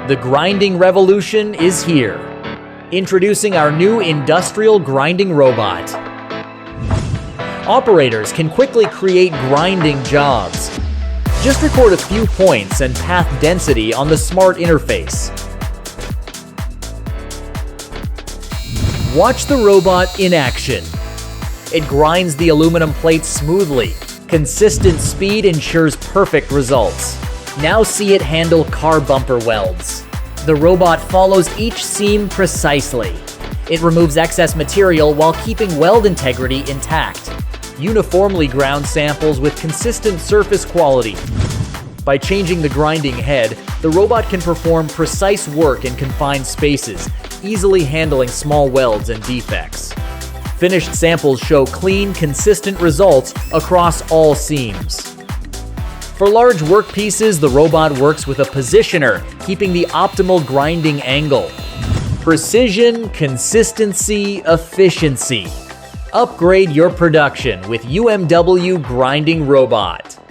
The grinding revolution is here. Introducing our new industrial grinding robot. Operators can quickly create grinding jobs. Just record a few points and path density on the smart interface. Watch the robot in action. It grinds the aluminum plates smoothly. Consistent speed ensures perfect results. Now see it handle car bumper welds. The robot follows each seam precisely. It removes excess material while keeping weld integrity intact. Uniformly ground samples with consistent surface quality. By changing the grinding head, the robot can perform precise work in confined spaces, easily handling small welds and defects. Finished samples show clean, consistent results across all seams. For large workpieces, the robot works with a positioner, keeping the optimal grinding angle. Precision, consistency, efficiency. Upgrade your production with UMW Grinding Robot.